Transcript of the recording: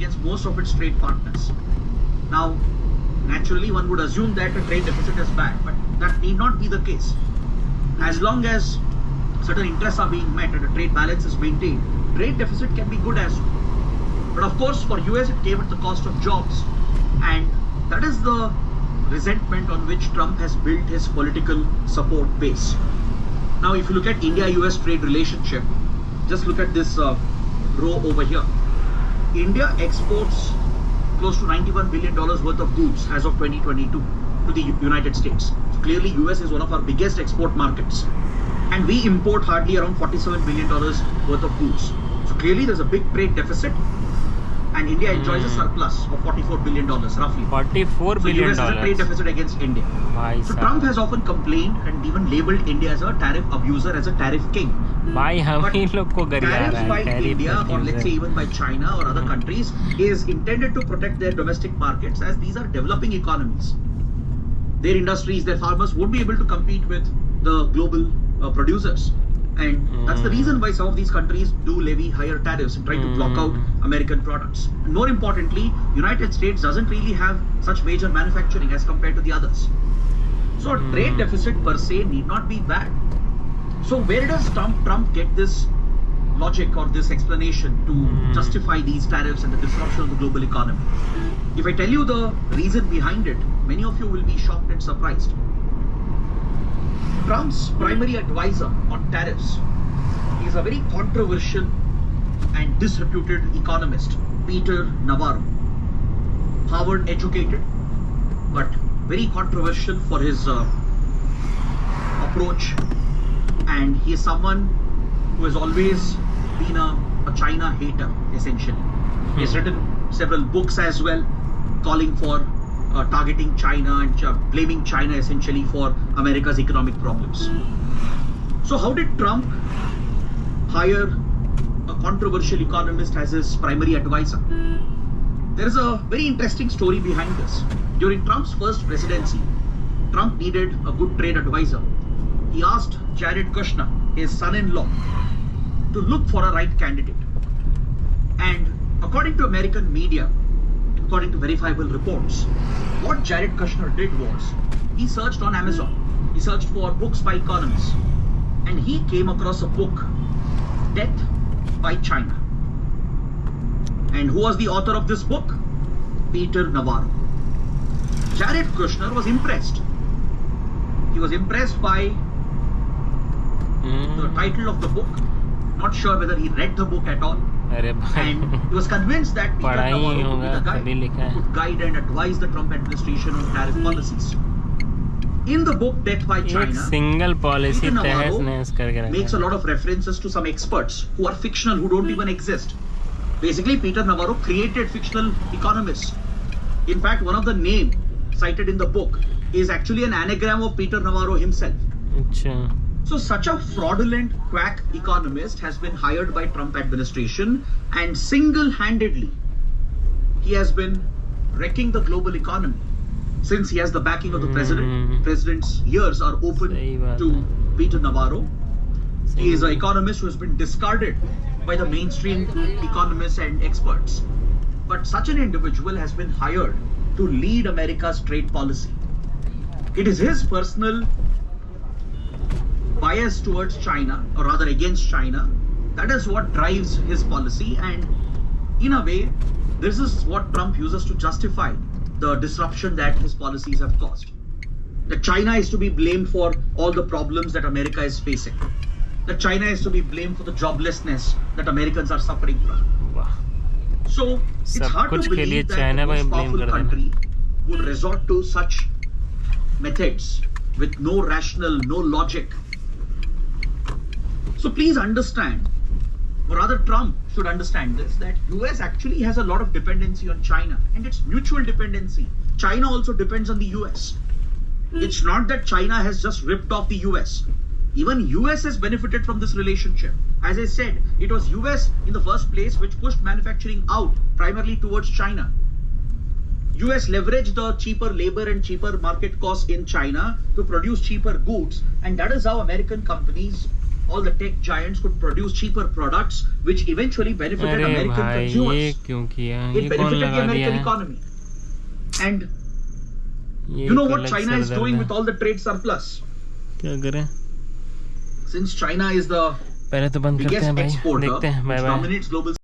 against most of its trade partners. Now, naturally, one would assume that a trade deficit is bad, but that need not be the case. As long as certain interests are being met and a trade balance is maintained, trade deficit can be good as well. But of course, for US, it came at the cost of jobs. And that is the resentment on which Trump has built his political support base. Now, if you look at India-US trade relationship, just look at this row over here. India exports close to $91 billion worth of goods as of 2022 to the United States. So clearly, US is one of our biggest export markets. And we import hardly around $47 billion worth of goods. So clearly, there's a big trade deficit. And India enjoys a surplus of $44 billion roughly. $44 billion. So US has a trade deficit against India. So Trump has often complained and even labeled India as a tariff abuser, as a tariff king. But tariffs by India or let's say even by China or other countries is intended to protect their domestic markets, as these are developing economies. Their industries, their farmers won't be able to compete with the global producers. And that's the reason why some of these countries do levy higher tariffs and try to block out American products. And more importantly, United States doesn't really have such major manufacturing as compared to the others. So a trade deficit per se need not be bad. So where does Trump get this logic or this explanation to justify these tariffs and the disruption of the global economy? If I tell you the reason behind it, many of you will be shocked and surprised. Trump's primary advisor on tariffs is a very controversial and disreputed economist, Peter Navarro. Harvard educated, but very controversial for his approach. And he is someone who has always been a China hater, essentially. He's written several books as well, calling for targeting China and blaming China essentially for America's economic problems. So how did Trump hire a controversial economist as his primary advisor? There is a very interesting story behind this. During Trump's first presidency, Trump needed a good trade advisor. He asked Jared Kushner, his son-in-law, to look for a right candidate. And according to American media, according to verifiable reports, what Jared Kushner did was, he searched on Amazon. He searched for books by economists. And he came across a book, Death by China. And who was the author of this book? Peter Navarro. Jared Kushner was impressed. He was impressed by the title of the book. Not sure whether he read the book at all. And he was convinced that Peter Navarro would be the guy who could guide and advise the Trump administration on tariff policies. In the book Death by China, single policy Peter Navarro makes a lot of references to some experts who are fictional, who don't even exist. Basically, Peter Navarro created fictional economists. In fact, one of the names cited in the book is actually an anagram of Peter Navarro himself. So such a fraudulent quack economist has been hired by Trump administration, and single-handedly he has been wrecking the global economy. Since he has the backing of the president, president's ears are open to Peter Navarro. He is an economist who has been discarded by the mainstream economists and experts. But such an individual has been hired to lead America's trade policy. It is his personal bias towards China, or rather against China, that is what drives his policy. And in a way, this is what Trump uses to justify the disruption that his policies have caused. That China is to be blamed for all the problems that America is facing. That China is to be blamed for the joblessness that Americans are suffering from. So it's hard to believe that the most powerful country would resort to such methods with no rational, no logic. So please understand, or rather Trump should understand this, that US actually has a lot of dependency on China, and it's mutual dependency. China also depends on the US. It's not that China has just ripped off the US. Even US has benefited from this relationship. As I said, it was US in the first place which pushed manufacturing out primarily towards China. US leveraged the cheaper labor and cheaper market costs in China to produce cheaper goods, and that is how American companies all the tech giants could produce cheaper products, which eventually benefited अरे American भाई ये consumers. क्यों किया, It ये कौन benefited the लगा दिया American है? economy. And ये you know एक what अलग China is सरदर्द doing है। with all the trade surplus? क्या करें, Since China is the पहले तो बंद करते biggest हैं भाई, exporter, देखते हैं, by which by. dominates global